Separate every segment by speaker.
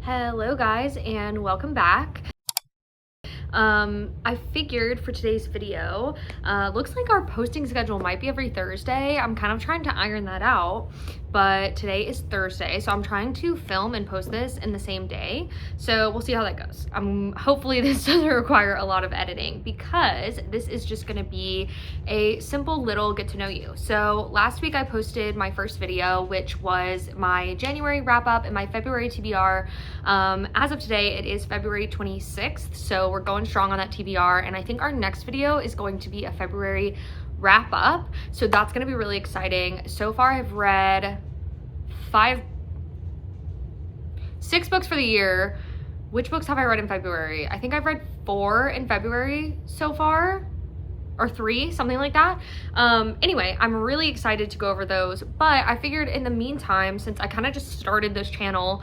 Speaker 1: Hello guys and welcome back. I figured for today's video, looks like our posting schedule might be every Thursday. I'm kind of trying to iron that out, but today is Thursday, so I'm trying to film and post this in the same day. So we'll see how that goes. Hopefully this doesn't require a lot of editing because this is just gonna be a simple little get to know you. So last week I posted my first video, which was my January wrap up and my February TBR. As of today, it is February 26th, so we're going strong on that TBR, and I think our next video is going to be a February wrap up, so that's going to be really exciting. So far I've read 6 books for the year. Which books have I read in February? I think I've read 4 in February so far, or 3, something like that. Anyway, I'm really excited to go over those, but I figured in the meantime, since I kind of just started this channel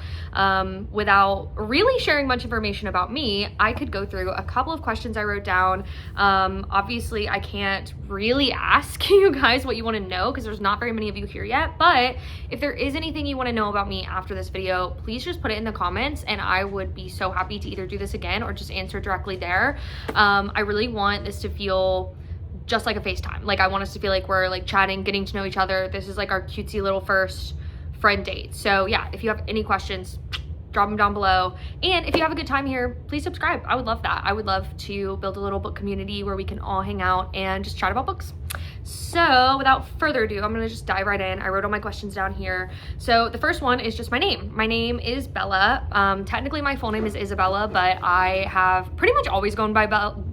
Speaker 1: without really sharing much information about me, I could go through a couple of questions I wrote down. Obviously I can't really ask you guys what you want to know because there's not very many of you here yet, but if there is anything you want to know about me after this video, please just put it in the comments and I would be so happy to either do this again or just answer directly there. I really want this to feel just like a FaceTime. Like I want us to feel like we're like chatting, getting to know each other. This is like our cutesy little first friend date. So yeah, if you have any questions, drop them down below. And if you have a good time here, please subscribe. I would love that. I would love to build a little book community where we can all hang out and just chat about books. So without further ado, I'm gonna just dive right in. I wrote all my questions down here. So the first one is just my name. My name is Bella. Technically my full name is Isabella, but I have pretty much always gone by Bella.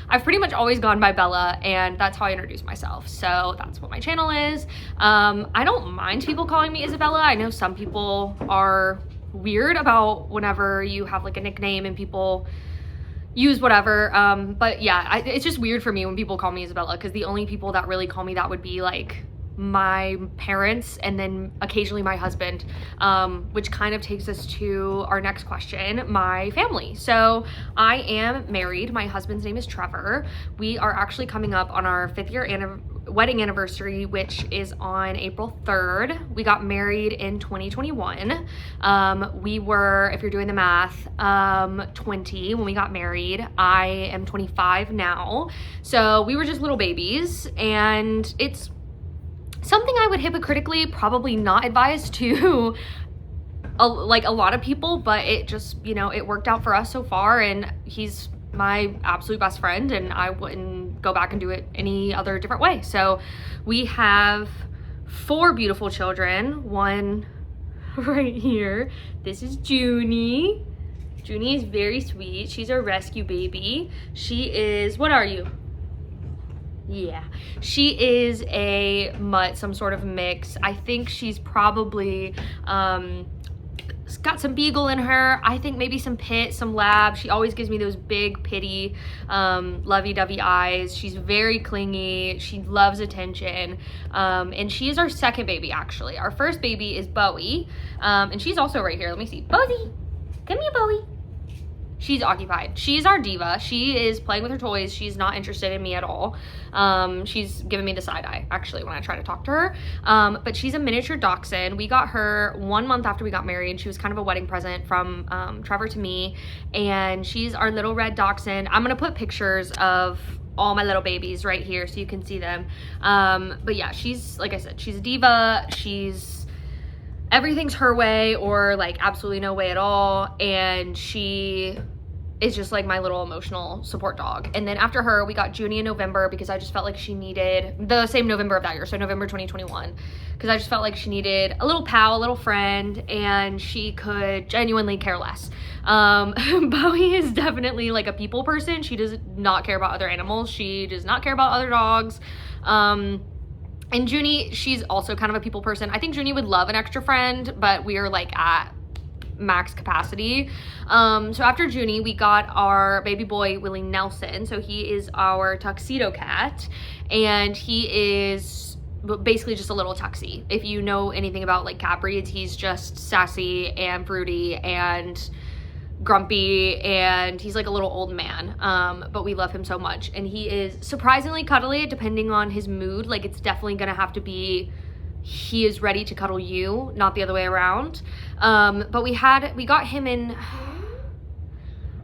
Speaker 1: I've pretty much always gone by Bella, and that's how I introduce myself. So that's what my channel is. I don't mind people calling me Isabella. I know some people are weird about whenever you have like a nickname and people use whatever. But yeah, it's just weird for me when people call me Isabella because the only people that really call me that would be like my parents and then occasionally my husband, which kind of takes us to our next question, my family. So I am married. My husband's name is Trevor. We are actually coming up on our 5th year wedding anniversary, which is on April 3rd. We got married in 2021. We were, if you're doing the math, 20 when we got married. I am 25 now. So we were just little babies, and it's something I would hypocritically probably not advise to a lot of people, but it just, you know, it worked out for us so far, and he's my absolute best friend and I wouldn't go back and do it any other different way. So we have 4 beautiful children. One right here. This is Junie. Junie is very sweet. She's our rescue baby. She is, what are you? Yeah, she is a mutt, some sort of mix. I think she's probably got some beagle in her. I think maybe some pit, some lab. She always gives me those big pitty lovey-dovey eyes. She's very clingy. She loves attention, and she is our second baby. Actually, our first baby is Bowie, and she's also right here. Let me see. Bowie, come here, Bowie. She's occupied. She's our diva. She is playing with her toys. She's not interested in me at all. She's giving me the side eye, actually, when I try to talk to her. But she's a miniature dachshund. We got her 1 month after we got married. She was kind of a wedding present from Trevor to me. And she's our little red dachshund. I'm going to put pictures of all my little babies right here so you can see them. But yeah, she's, like I said, she's a diva. Everything's her way or like absolutely no way at all, and she is just like my little emotional support dog. And then after her we got Junie in November because I just felt like she needed, the same November of that year, so November 2021, because I just felt like she needed a little pal, a little friend, and she could genuinely care less. Bowie is definitely like a people person. She does not care about other animals. She does not care about other dogs. And Junie, she's also kind of a people person. I think Junie would love an extra friend, but we are like at max capacity. So after Junie, we got our baby boy, Willie Nelson. So he is our tuxedo cat, and he is basically just a little tuxie. If you know anything about like cat breeds, he's just sassy and fruity and grumpy, and he's like a little old man, but we love him so much. And he is surprisingly cuddly depending on his mood. Like it's definitely gonna have to be he is ready to cuddle you, not the other way around. But we got him in,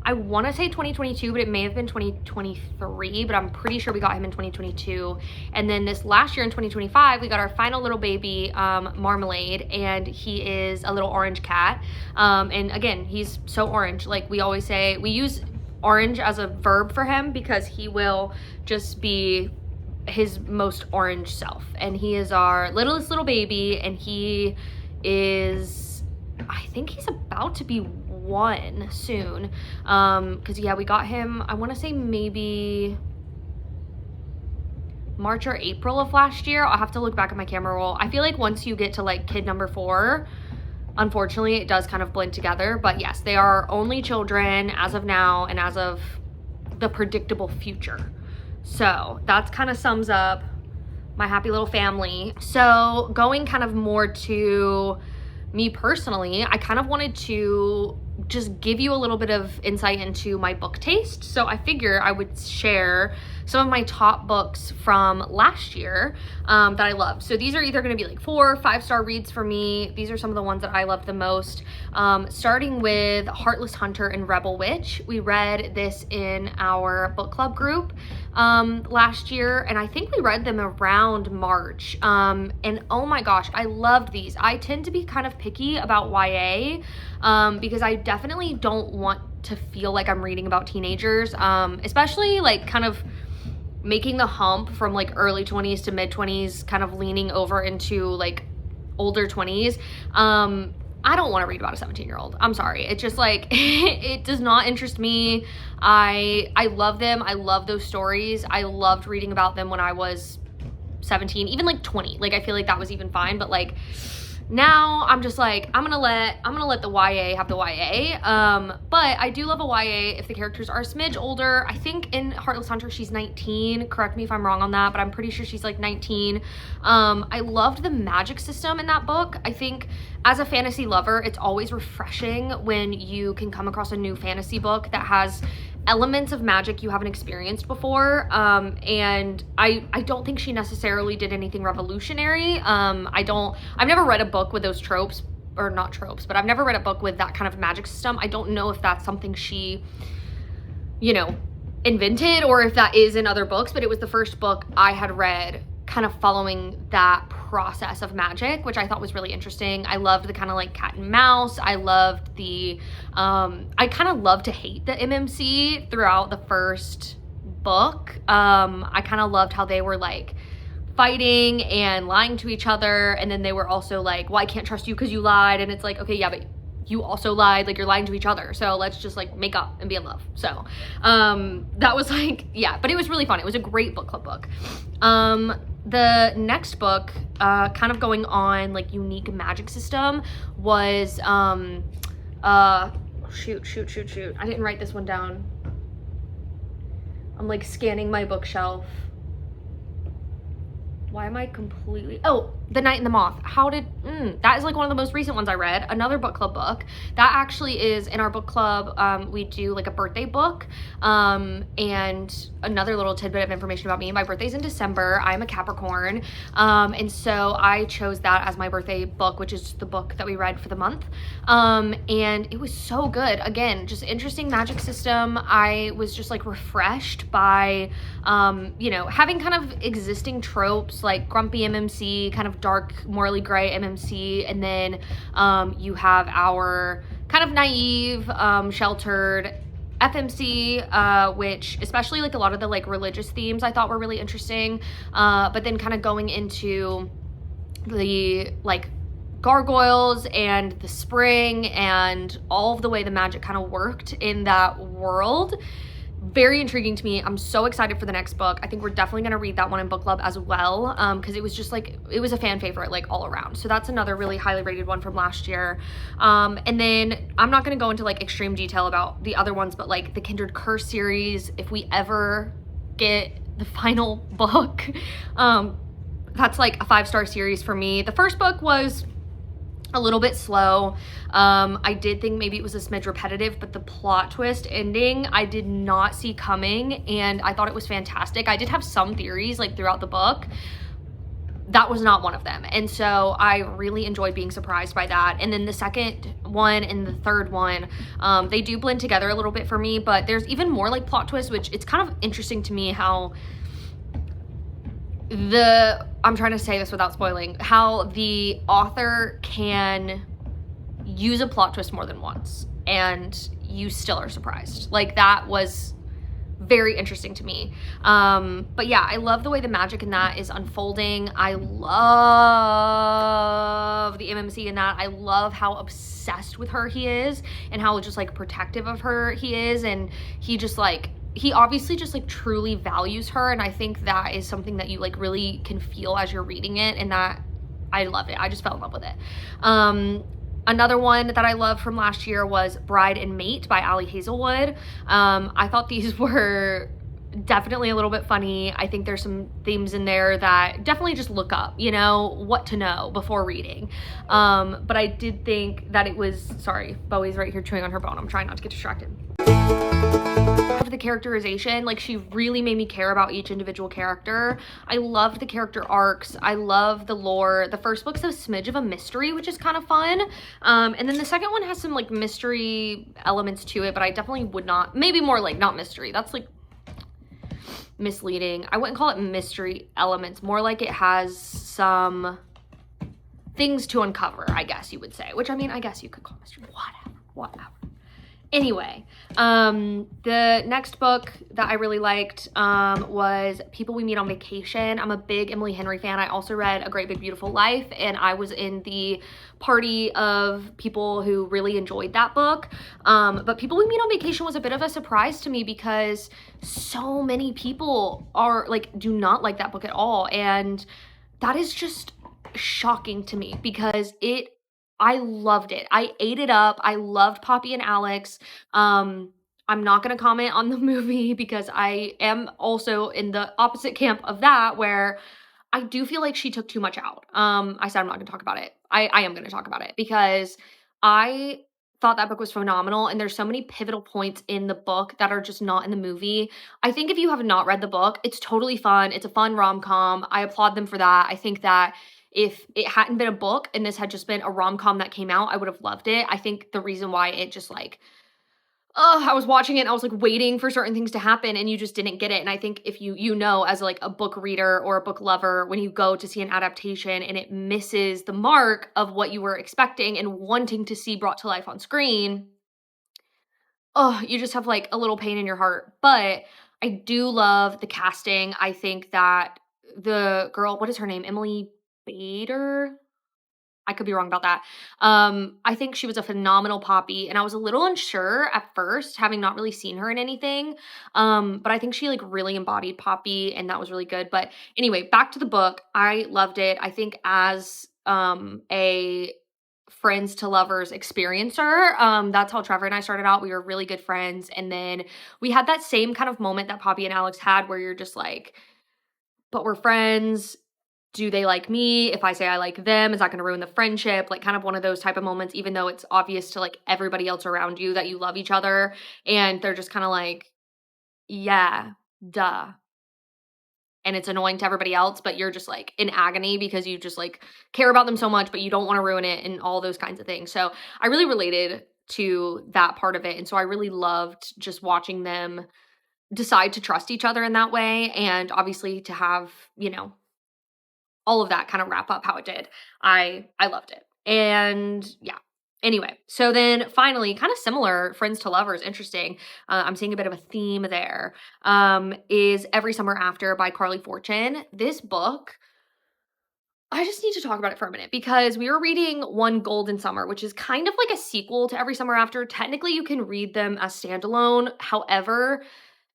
Speaker 1: I want to say 2022, but it may have been 2023, but I'm pretty sure we got him in 2022. And then this last year in 2025, we got our final little baby, Marmalade, and he is a little orange cat. And again, he's so orange. Like we always say, we use orange as a verb for him because he will just be his most orange self. And he is our littlest little baby, and he is, I think he's about to be 1 soon, because yeah, we got him, I want to say maybe March or April of last year. I'll have to look back at my camera roll. I feel like once you get to like kid number 4, unfortunately it does kind of blend together. But yes, they are only children as of now and as of the predictable future. So that's kind of sums up my happy little family. So going kind of more to me personally, I kind of wanted to just give you a little bit of insight into my book taste. So I figure I would share some of my top books from last year that I loved. So these are either going to be like 4 or 5-star reads for me. These are some of the ones that I loved the most. Starting with Heartless Hunter and Rebel Witch. We read this in our book club group last year, and I think we read them around March. And oh my gosh, I loved these. I tend to be kind of picky about YA because I definitely don't want to feel like I'm reading about teenagers, especially like kind of making the hump from like early 20s to mid 20s, kind of leaning over into like older 20s. I don't want to read about a 17-year-old. I'm sorry. It's just like, it does not interest me. I love them. I love those stories. I loved reading about them when I was 17, even like 20. Like, I feel like that was even fine, but like now I'm just like, I'm gonna let the YA have the YA. But I do love a YA if the characters are a smidge older. I think in Heartless Hunter she's 19. Correct me if I'm wrong on that, but I'm pretty sure she's like 19. I loved the magic system in that book. I think as a fantasy lover, it's always refreshing when you can come across a new fantasy book that has elements of magic you haven't experienced before. And I don't think she necessarily did anything revolutionary. I've never read a book with those tropes, or not tropes, but I've never read a book with that kind of magic system. I don't know if that's something she, invented, or if that is in other books, but it was the first book I had read kind of following that process of magic, which I thought was really interesting. I loved the kind of like cat and mouse. I loved the, I kind of loved to hate the MMC throughout the first book. I kind of loved how they were like fighting and lying to each other. And then they were also like, well, I can't trust you because you lied. And it's like, okay, yeah, but you also lied, like you're lying to each other. So let's just like make up and be in love. So that was like, yeah, but it was really fun. It was a great book club book. The next book, kind of going on like unique magic system, was shoot. I didn't write this one down. I'm like scanning my bookshelf. Why am I completely... Oh, The Night and the Moth. That is like one of the most recent ones I read. Another book club book. That actually is in our book club. We do like a birthday book. And another little tidbit of information about me. My birthday's in December. I'm a Capricorn. And so I chose that as my birthday book, which is the book that we read for the month. And it was so good. Again, just interesting magic system. I was just like refreshed by, having kind of existing tropes like grumpy MMC, kind of dark, morally gray MMC, and then you have our kind of naive, sheltered FMC, which especially like a lot of the like religious themes I thought were really interesting, but then kind of going into the like gargoyles and the spring and all of the way the magic kind of worked in that world. Very intriguing to me. I'm so excited for the next book. I think we're definitely going to read that one in book club as well, because it was just like, it was a fan favorite like all around. So that's another really highly rated one from last year. And then I'm not going to go into like extreme detail about the other ones, but like the Kindred Curse series, if we ever get the final book, that's like a 5-star series for me. The first book was a little bit slow. I did think maybe it was a smidge repetitive, but the plot twist ending I did not see coming, and I thought it was fantastic. I did have some theories like throughout the book, that was not one of them. And so I really enjoyed being surprised by that. And then the second one and the third one, they do blend together a little bit for me, but there's even more like plot twists, which it's kind of interesting to me how I'm trying to say this without spoiling, how the author can use a plot twist more than once and you still are surprised. Like, that was very interesting to me. But yeah, I love the way the magic in that is unfolding. I love the MMC in that. I love how obsessed with her he is and how just like protective of her he is. And he just like, he obviously just like truly values her. And I think that is something that you like really can feel as you're reading it, and that I loved it. I just fell in love with it. Another one that I loved from last year was Bride and Mate by Ali Hazelwood. I thought these were definitely a little bit funny. I think there's some themes in there that definitely just look up, you know, what to know before reading. But I did think that it was, sorry, Bowie's right here chewing on her bone. I'm trying not to get distracted. Of the characterization, like, she really made me care about each individual character. I loved the character arcs. I love the lore. The first book's a smidge of a mystery, which is kind of fun. And then the second one has some like mystery elements to it, but I definitely would not, maybe more like not mystery. That's like misleading. I wouldn't call it mystery elements, more like it has some things to uncover, I guess you would say, which I mean, I guess you could call mystery, whatever. Anyway, the next book that I really liked was People We Meet on Vacation. I'm a big Emily Henry fan. I also read A Great Big Beautiful Life, and I was in the party of people who really enjoyed that book. But People We Meet on Vacation was a bit of a surprise to me because so many people are like, do not like that book at all. And that is just shocking to me because I loved it. I ate it up. I loved Poppy and Alex. I'm not going to comment on the movie because I am also in the opposite camp of that, where I do feel like she took too much out. I said I'm not going to talk about it. I am going to talk about it because I thought that book was phenomenal, and there's so many pivotal points in the book that are just not in the movie. I think if you have not read the book, it's totally fun. It's a fun rom-com. I applaud them for that. I think that if it hadn't been a book and this had just been a rom-com that came out, I would have loved it. I think the reason why it just like, I was watching it and I was like waiting for certain things to happen and you just didn't get it. And I think if you know, as like a book reader or a book lover, when you go to see an adaptation and it misses the mark of what you were expecting and wanting to see brought to life on screen, you just have like a little pain in your heart. But I do love the casting. I think that the girl, what is her name? Emily Bader? I could be wrong about that. I think she was a phenomenal Poppy, and I was a little unsure at first, having not really seen her in anything. But I think she like really embodied Poppy, and that was really good. But anyway, back to the book. I loved it. I think as a friends to lovers experiencer, that's how Trevor and I started out. We were really good friends, and then we had that same kind of moment that Poppy and Alex had, where you're just like, but we're friends. Do they like me? If I say I like them, is that going to ruin the friendship? Like, kind of one of those type of moments, even though it's obvious to like everybody else around you that you love each other, and they're just kind of like, yeah, duh. And it's annoying to everybody else, but you're just like in agony because you just like care about them so much, but you don't want to ruin it and all those kinds of things. So I really related to that part of it. And so I really loved just watching them decide to trust each other in that way. And obviously to have, you know, all of that kind of wrap up how it did. I loved it. And yeah. Anyway, so then finally, kind of similar, Friends to Lovers, interesting. I'm seeing a bit of a theme there. Is Every Summer After by Carly Fortune. This book, I just need to talk about it for a minute because we were reading One Golden Summer, which is kind of like a sequel to Every Summer After. Technically, you can read them as standalone. However,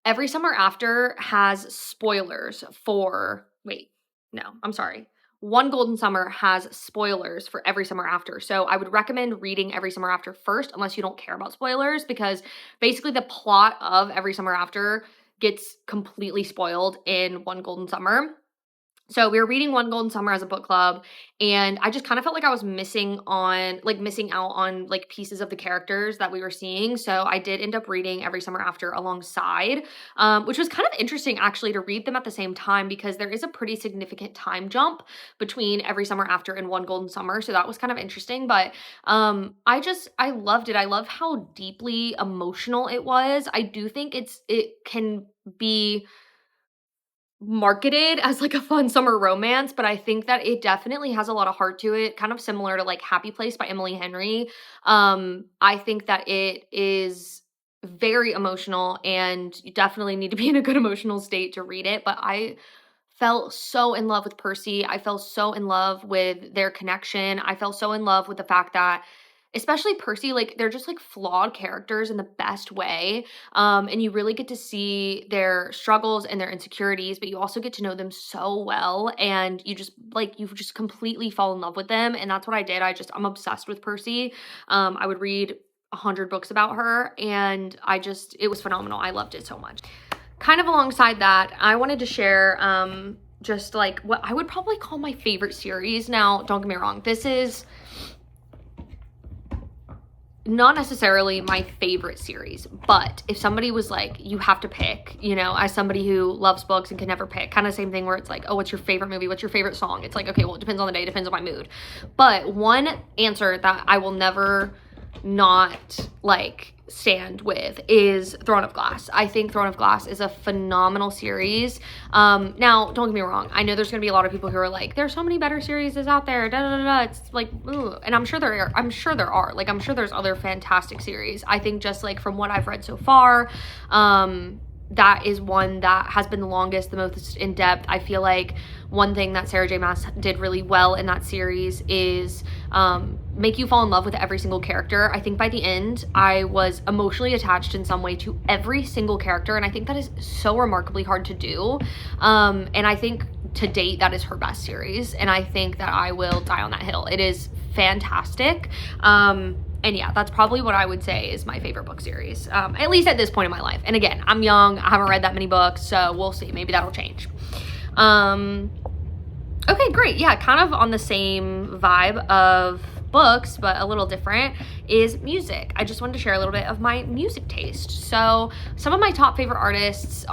Speaker 1: Every Summer After has spoilers for, I'm sorry. One Golden Summer has spoilers for Every Summer After. So I would recommend reading Every Summer After first, unless you don't care about spoilers, because basically the plot of Every Summer After gets completely spoiled in One Golden Summer. So we were reading One Golden Summer as a book club, and I just kind of felt like I was missing out on like pieces of the characters that we were seeing. So I did end up reading Every Summer After alongside, which was kind of interesting actually to read them at the same time because there is a pretty significant time jump between Every Summer After and One Golden Summer. So that was kind of interesting, but I loved it. I love how deeply emotional it was. I do think it can be marketed as like a fun summer romance, but I think that it definitely has a lot of heart to it, kind of similar to like Happy Place by Emily Henry. I think that it is very emotional and you definitely need to be in a good emotional state to read it, but I fell so in love with Percy. I fell so in love with their connection. I fell so in love with the fact that especially Percy, like they're just like flawed characters in the best way. And you really get to see their struggles and their insecurities, but you also get to know them so well. And you just completely fall in love with them. And that's what I did. I'm obsessed with Percy. I would read 100 books about her and it was phenomenal. I loved it so much. Kind of alongside that, I wanted to share just like what I would probably call my favorite series. Now, don't get me wrong, this is not necessarily my favorite series, but if somebody was like, you have to pick, as somebody who loves books and can never pick, kind of same thing where it's like, oh, what's your favorite movie? What's your favorite song? It's like, okay, well, it depends on the day, depends on my mood. But one answer that I will never not like stand with is Throne of Glass. I think Throne of Glass is a phenomenal series. Now, don't get me wrong. I know there's going to be a lot of people who are like, there's so many better series out there. Da, da, da, da. It's like, ooh. And I'm sure there are. Like, I'm sure there's other fantastic series. I think just like from what I've read so far, that is one that has been the longest, the most in depth. I feel like one thing that Sarah J. Maas did really well in that series is make you fall in love with every single character. I think by the end, I was emotionally attached in some way to every single character, and I think that is so remarkably hard to do. And I think to date, that is her best series, and I think that I will die on that hill. It is fantastic. And yeah, that's probably what I would say is my favorite book series, at least at this point in my life. And again, I'm young, I haven't read that many books, so we'll see. Maybe that'll change. Okay, great. Yeah, kind of on the same vibe of books, but a little different, is music. I just wanted to share a little bit of my music taste. So some of my top favorite artists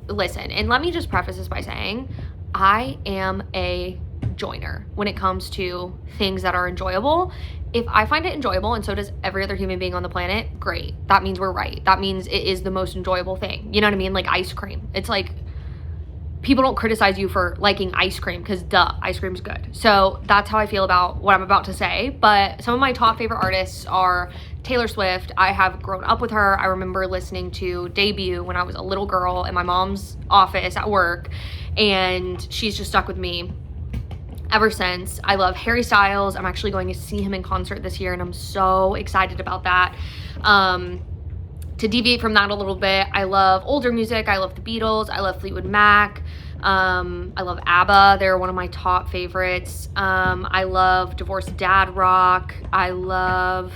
Speaker 1: listen, and let me just preface this by saying, I am a joiner when it comes to things that are enjoyable. If I find it enjoyable, and so does every other human being on the planet, great. That means we're right. That means it is the most enjoyable thing. You know what I mean? Like ice cream. It's like, people don't criticize you for liking ice cream because duh, ice cream's good. So that's how I feel about what I'm about to say. But some of my top favorite artists are Taylor Swift. I have grown up with her. I remember listening to Debut when I was a little girl in my mom's office at work, and she's just stuck with me ever since. I love Harry Styles. I'm actually going to see him in concert this year, and I'm so excited about that. To deviate from that a little bit, I love older music. I love the Beatles. I love Fleetwood Mac. I love ABBA. They're one of my top favorites. I love Divorced Dad rock. I love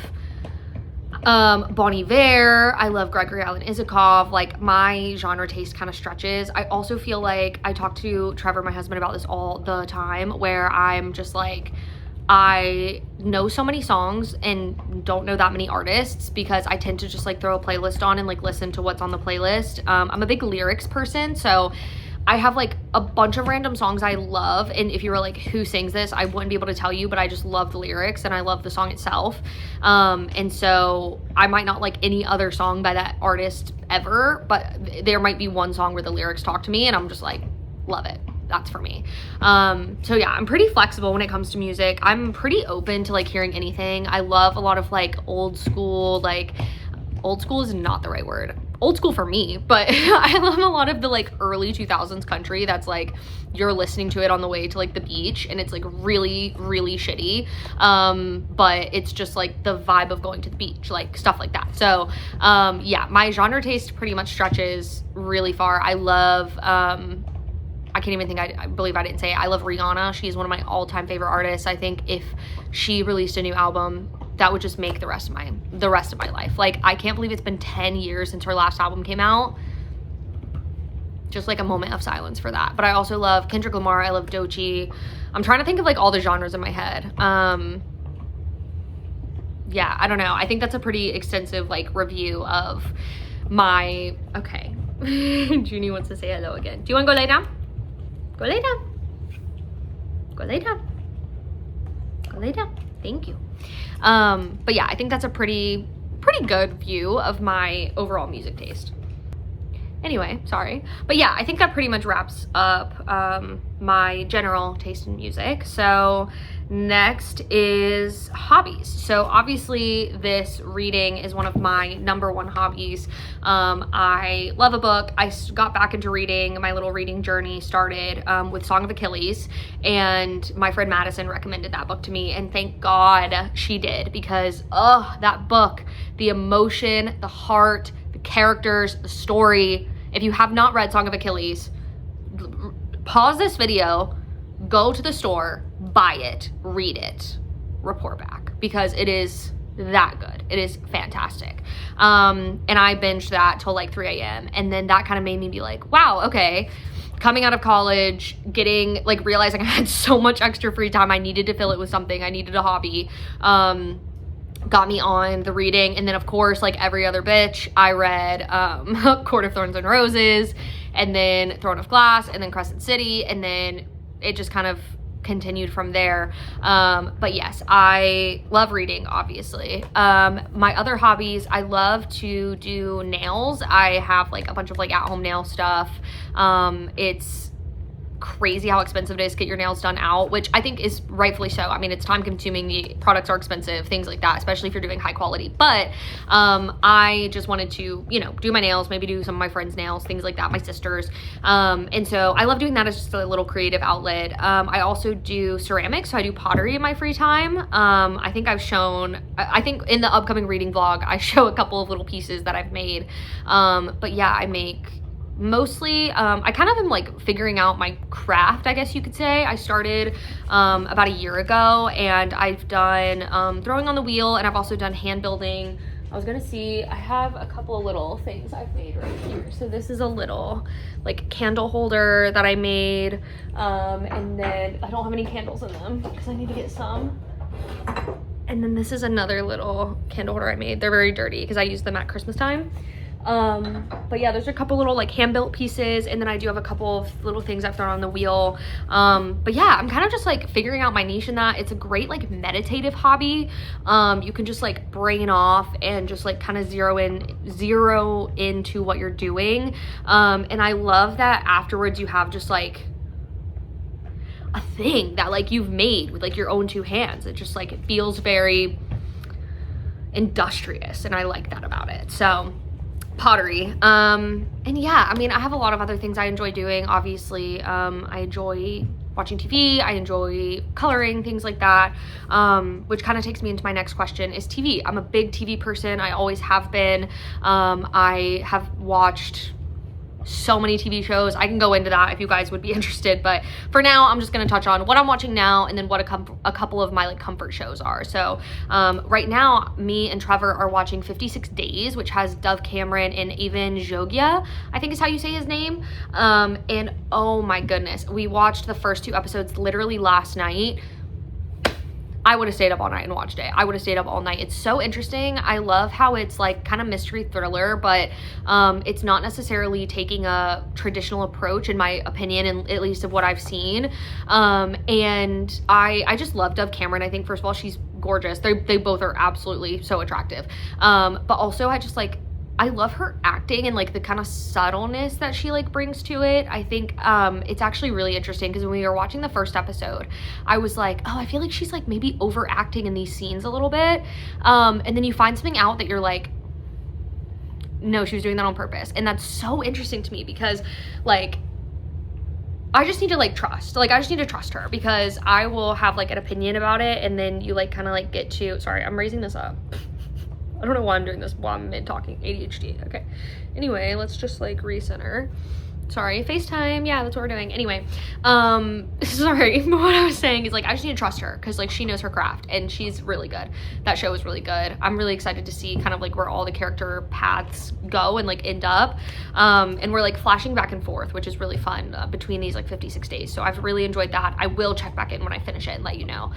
Speaker 1: Bon Iver. I love Gregory Alan Isakov. Like, my genre taste kind of stretches. I also feel like I talk to Trevor, my husband, about this all the time, where I'm just like, I know so many songs and don't know that many artists because I tend to just like throw a playlist on and like listen to what's on the playlist. I'm a big lyrics person, so I have like a bunch of random songs I love, and if you were like, who sings this, I wouldn't be able to tell you, but I just love the lyrics and I love the song itself. And so I might not like any other song by that artist ever, but there might be one song where the lyrics talk to me and I'm just like, love it. That's for me. So yeah, I'm pretty flexible when it comes to music. I'm pretty open to like hearing anything. I love a lot of like old school is not the right word. Old school for me, but I love a lot of the like early 2000s country that's like you're listening to it on the way to like the beach and it's like really, really shitty. But it's just like the vibe of going to the beach, like stuff like that. So yeah, my genre taste pretty much stretches really far. I love I can't even think, I believe I didn't say it. I love Rihanna. She's one of my all-time favorite artists. I think if she released a new album, that would just make the rest of my life. Like, I can't believe it's been 10 years since her last album came out. just like a moment of silence for that. But I also love Kendrick Lamar. I love Doechii. I'm trying to think of like all the genres in my head. Yeah, I don't know. I think that's a pretty extensive like review of my, okay. Junie wants to say hello again. Do you want to go lay down? Go lay down. Go lay down. Go lay down. Thank you. But yeah, I think that's a pretty good view of my overall music taste. Anyway, sorry. But yeah, I think that pretty much wraps up my general taste in music. So next is hobbies. So obviously this reading is one of my number one hobbies. I love a book. I got back into reading. My little reading journey started with Song of Achilles, and my friend Madison recommended that book to me, and thank God she did, because that book, the emotion, the heart, the characters, the story. If you have not read Song of Achilles, pause this video, go to the store, buy it, read it, report back, because it is that good. It is fantastic. And I binged that till like 3 a.m. And then that kind of made me be like, wow, okay. Coming out of college, realizing I had so much extra free time, I needed to fill it with something. I needed a hobby. Got me on the reading. And then of course, like every other bitch, I read Court of Thorns and Roses, and then Throne of Glass, and then Crescent City, and then it just kind of continued from there. But yes, I love reading, obviously. My other hobbies, I love to do nails. I have like a bunch of like at-home nail stuff. It's crazy how expensive it is to get your nails done out, which I think is rightfully so. I mean, it's time consuming, the products are expensive, things like that, especially if you're doing high quality. But I just wanted to, do my nails, maybe do some of my friends' nails, things like that, my sister's. And so I love doing that as just a little creative outlet. I also do ceramics, so I do pottery in my free time. I think in the upcoming reading vlog, I show a couple of little pieces that I've made. But yeah, I make mostly, I kind of am like figuring out my craft, I guess you could say. I started about a year ago, and I've done throwing on the wheel, and I've also done hand building. I have a couple of little things I've made right here. So this is a little like candle holder that I made, and then I don't have any candles in them because I need to get some. And then this is another little candle holder I made. They're very dirty because I use them at Christmas time. But yeah, there's a couple little like hand-built pieces, and then I do have a couple of little things I've thrown on the wheel. But yeah, I'm kind of just like figuring out my niche in that. It's a great like meditative hobby. You can just like brain off and just like kind of zero into what you're doing. And I love that afterwards you have just like a thing that like you've made with like your own two hands. It just like, it feels very industrious, and I like that about it. So pottery. And yeah, I mean, I have a lot of other things I enjoy doing. Obviously, I enjoy watching TV. I enjoy coloring, things like that, which kind of takes me into my next question is TV. I'm a big TV person. I always have been. I have watched so many TV shows. I can go into that if you guys would be interested, but for now I'm just going to touch on what I'm watching now, and then what a couple of my like comfort shows are. So right now me and Trevor are watching 56 Days, which has Dove Cameron and Evan Jogia, I think is how you say his name. And oh my goodness, we watched the first 2 episodes literally last night. I would have stayed up all night and watched it. I would have stayed up all night. It's so interesting. I love how it's like kind of mystery thriller, but it's not necessarily taking a traditional approach, in my opinion, and at least of what I've seen. And I just love Dove Cameron. I think, first of all, she's gorgeous. They both are absolutely so attractive. But also I love her acting and like the kind of subtleness that she like brings to it. I think it's actually really interesting because when we were watching the first episode, I was like, oh, I feel like she's like maybe overacting in these scenes a little bit. And then you find something out that you're like, no, she was doing that on purpose. And that's so interesting to me because like, I just need to like trust. Like, I just need to trust her, because I will have like an opinion about it, and then you like kind of like get to, sorry, I'm raising this up. I don't know why I'm doing this while I'm mid-talking. ADHD. Okay. Anyway, let's just like recenter. Sorry, FaceTime. Yeah, that's what we're doing. Anyway, sorry. What I was saying is, like, I just need to trust her because, like, she knows her craft and she's really good. That show was really good. I'm really excited to see kind of like where all the character paths go and like end up. And we're like flashing back and forth, which is really fun between these like 56 days. So I've really enjoyed that. I will check back in when I finish it and let you know,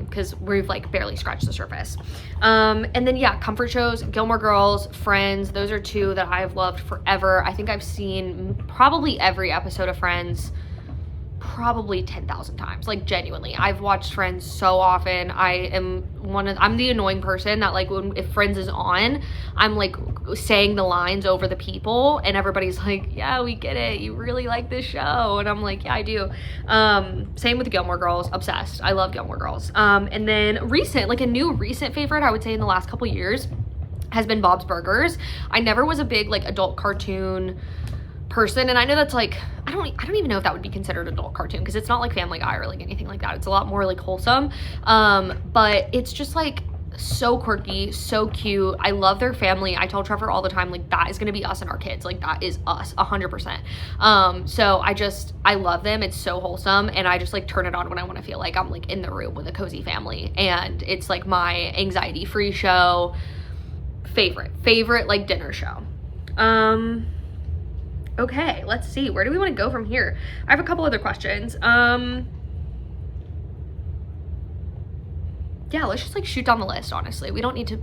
Speaker 1: because we've like barely scratched the surface. And then yeah, comfort shows, Gilmore Girls, Friends. Those are two that I have loved forever. I think I've seen probably every episode of Friends probably 10,000 times, like genuinely. I've watched Friends so often. I'm the annoying person that like if Friends is on, I'm like saying the lines over the people and everybody's like, yeah, we get it, you really like this show, and I'm like, yeah, I do. Same with Gilmore Girls, obsessed. I love Gilmore Girls. And then a new recent favorite I would say in the last couple years has been Bob's Burgers. I never was a big like adult cartoon person, and I know that's like, I don't even know if that would be considered adult cartoon because it's not like Family Guy or like anything like that. It's a lot more like wholesome, but it's just like so quirky, so cute. I love their family. I tell Trevor all the time, like, that is gonna be us and our kids. Like, that is us 100%. So I love them. It's so wholesome, and I just like turn it on when I want to feel like I'm like in the room with a cozy family, and it's like my anxiety free show. Favorite like dinner show. Okay, let's see. Where do we want to go from here? I have a couple other questions. Yeah, let's just like shoot down the list, honestly.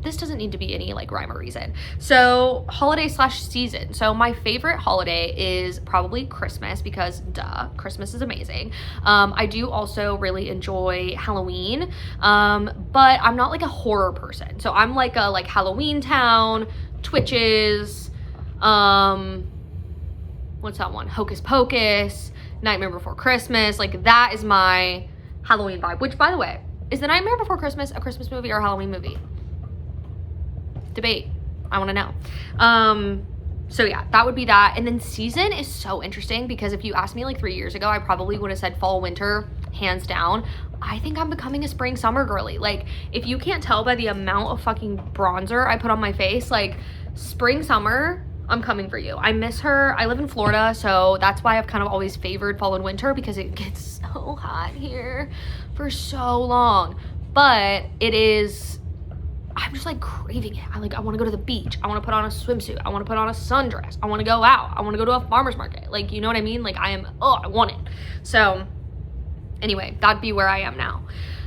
Speaker 1: This doesn't need to be any like rhyme or reason. So holiday/season. So my favorite holiday is probably Christmas because duh, Christmas is amazing. I do also really enjoy Halloween, but I'm not like a horror person. So I'm like a like Halloween Town, Twitches, what's that one? Hocus Pocus, Nightmare Before Christmas. Like, that is my Halloween vibe, which, by the way, is The Nightmare Before Christmas a Christmas movie or a Halloween movie? Debate. I want to know. So yeah, that would be that. And then season is so interesting because if you asked me like 3 years ago, I probably would have said fall, winter, hands down. I think I'm becoming a spring, summer girly. Like, if you can't tell by the amount of fucking bronzer I put on my face, like, spring, summer, I'm coming for you. I miss her. I live in Florida, so that's why I've kind of always favored fall and winter because it gets so hot here for so long. But I'm just like craving it. I want to go to the beach. I want to put on a swimsuit. I want to put on a sundress. I want to go out. I want to go to a farmer's market. Like, you know what I mean? Like, I want it. So anyway, that'd be where I am now.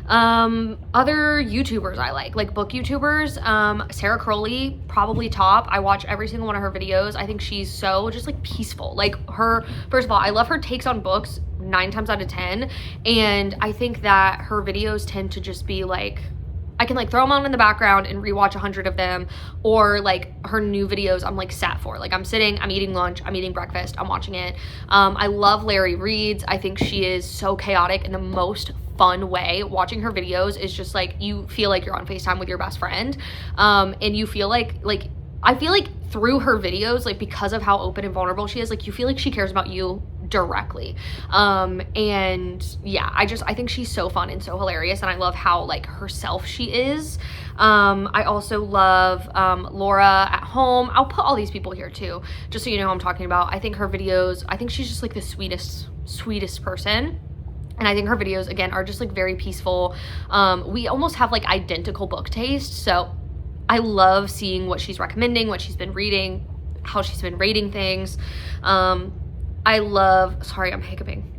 Speaker 1: Other YouTubers I like book YouTubers, Sarah Crowley, probably top. I watch every single one of her videos. I think she's so just like peaceful. Like, first of all, I love her takes on books 9 times out of 10. And I think that her videos tend to just be like, I can like throw them on in the background and rewatch 100 of them, or like her new videos I'm like sat for. Like, I'm sitting, I'm eating lunch, I'm eating breakfast, I'm watching it. I love Larry Reed's. I think she is so chaotic in the most fun way. Watching her videos is just like, you feel like you're on FaceTime with your best friend. And you feel like I feel like through her videos, like, because of how open and vulnerable she is, like, you feel like she cares about you directly. And yeah, I think she's so fun and so hilarious, and I love how like herself she is. I also love Laura at Home. I'll put all these people here too, just so you know who I'm talking about. I think her videos, I think she's just like the sweetest person. And I think her videos, again, are just like very peaceful. We almost have like identical book taste. So I love seeing what she's recommending, what she's been reading, how she's been rating things. Sorry, I'm hiccuping.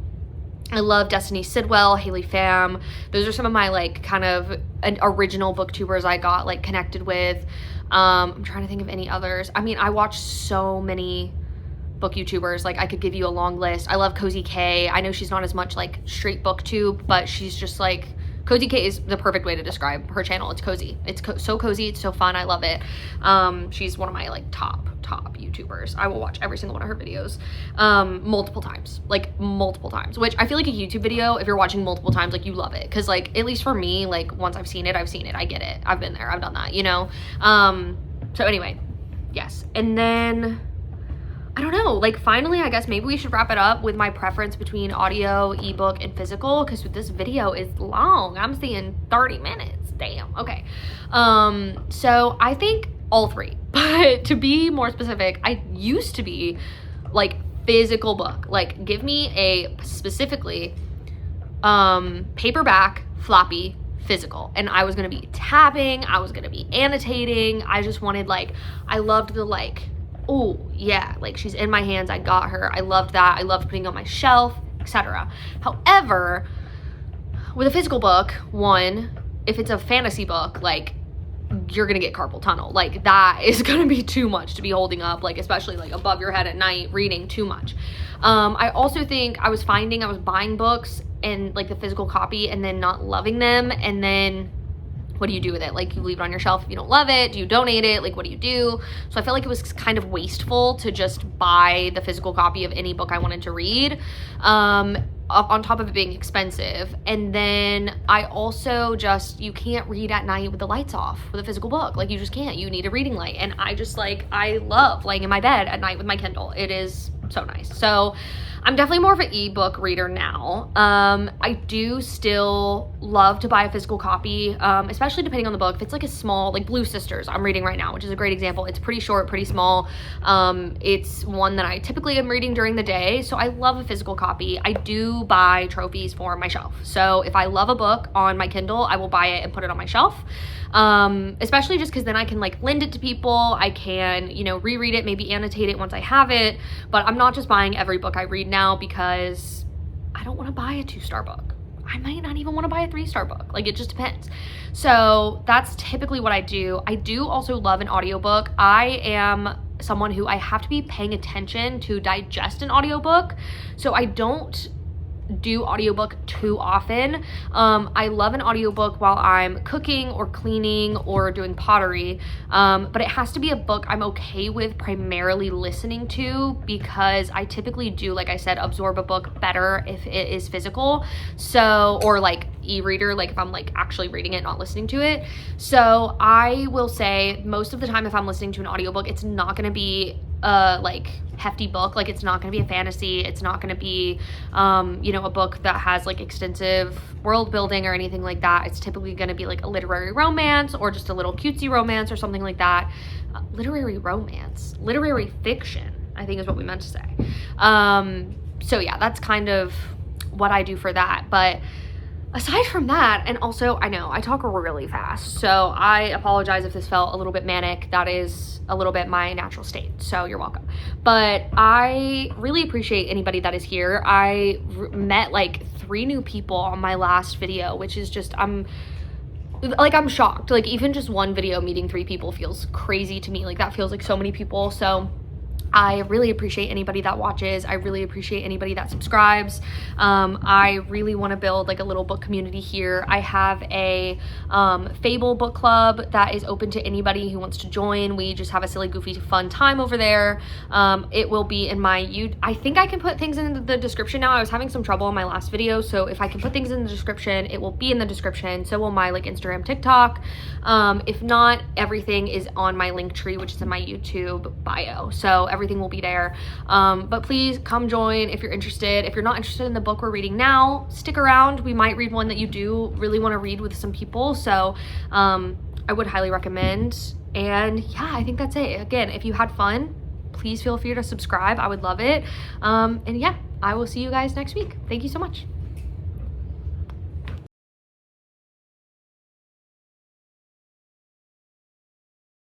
Speaker 1: I love Destiny Sidwell, Haley Pham. Those are some of my like kind of original booktubers I got like connected with. I'm trying to think of any others. I mean, I watch so many book YouTubers. Like, I could give you a long list. I love Cozy K. I know she's not as much like straight booktube, but she's just like, Cozy K is the perfect way to describe her channel. It's cozy. It's so cozy. It's so fun. I love it. She's one of my like top YouTubers. I will watch every single one of her videos multiple times, which I feel like a YouTube video, if you're watching multiple times, like, you love it. Cause like, at least for me, like, once I've seen it, I get it. I've been there, I've done that, you know? So anyway, yes. And then, I don't know, like, finally, I guess maybe we should wrap it up with my preference between audio, ebook, and physical, because this video is long. I'm seeing 30 minutes. Damn. Okay. So I think all three, but to be more specific, I used to be like physical book. Like, give me a specifically paperback, floppy, physical. And I was gonna be tabbing, I was gonna be annotating. I just wanted, like, I loved the, like, oh yeah, like, she's in my hands, I got her. I loved that. I loved putting it on my shelf, etc. However, with a physical book, one, if it's a fantasy book, like, you're gonna get carpal tunnel. Like, that is gonna be too much to be holding up, like, especially like above your head at night reading, too much. I also think I was finding I was buying books and like the physical copy and then not loving them, and then what do you do with it? Like, you leave it on your shelf if you don't love it. Do you donate it? Like, what do you do? So I felt like it was kind of wasteful to just buy the physical copy of any book I wanted to read, on top of it being expensive. And then I also just, you can't read at night with the lights off with a physical book. Like, you just can't. You need a reading light. And I just, like, I love laying in my bed at night with my Kindle. It is so nice. So I'm definitely more of an ebook reader now. I do still love to buy a physical copy, especially depending on the book. If it's like a small, like Blue Sisters, I'm reading right now, which is a great example. It's pretty short, pretty small. It's one that I typically am reading during the day, so I love a physical copy. I do buy trophies for my shelf. So if I love a book on my Kindle, I will buy it and put it on my shelf. Especially just because then I can like lend it to people. I can, you know, reread it, maybe annotate it once I have it. But I'm not just buying every book I read now because I don't want to buy a 2-star book. I might not even want to buy a 3-star book. Like, it just depends. So that's typically what I do. I do also love an audiobook. I am someone who I have to be paying attention to digest an audiobook. So I don't do audiobook too often. I love an audiobook while I'm cooking or cleaning or doing pottery, but it has to be a book I'm okay with primarily listening to, because I typically do, like I said, absorb a book better if it is physical. So, or like e-reader, like if I'm like actually reading it, not listening to it. So I will say most of the time if I'm listening to an audiobook, it's not going to be like hefty book. Like, it's not going to be a fantasy. It's not going to be, you know, a book that has like extensive world building or anything like that. It's typically going to be like a literary romance or just a little cutesy romance or something like that. Literary romance, literary fiction, I think is what we meant to say. So yeah, that's kind of what I do for that. But aside from that, and also I know I talk really fast, so I apologize if this felt a little bit manic. That is a little bit my natural state, so you're welcome. But I really appreciate anybody that is here. I met like 3 new people on my last video, which is just, I'm shocked. Like, even just one video meeting 3 people feels crazy to me. Like, that feels like so many people. So I really appreciate anybody that watches. I really appreciate anybody that subscribes. I really want to build like a little book community here. I have a Fable book club that is open to anybody who wants to join. We just have a silly, goofy, fun time over there. It will be in my I think I can put things in the description now. I was having some trouble in my last video, so if I can put things in the description, it will be in the description. So will my like Instagram, TikTok. If not, everything is on my link tree, which is in my YouTube bio. So everything will be there. But please come join if you're interested. If you're not interested in the book we're reading now, stick around. We might read one that you do really want to read with some people. So I would highly recommend. And yeah, I think that's it. Again, if you had fun, please feel free to subscribe. I would love it. And yeah, I will see you guys next week. Thank you so much.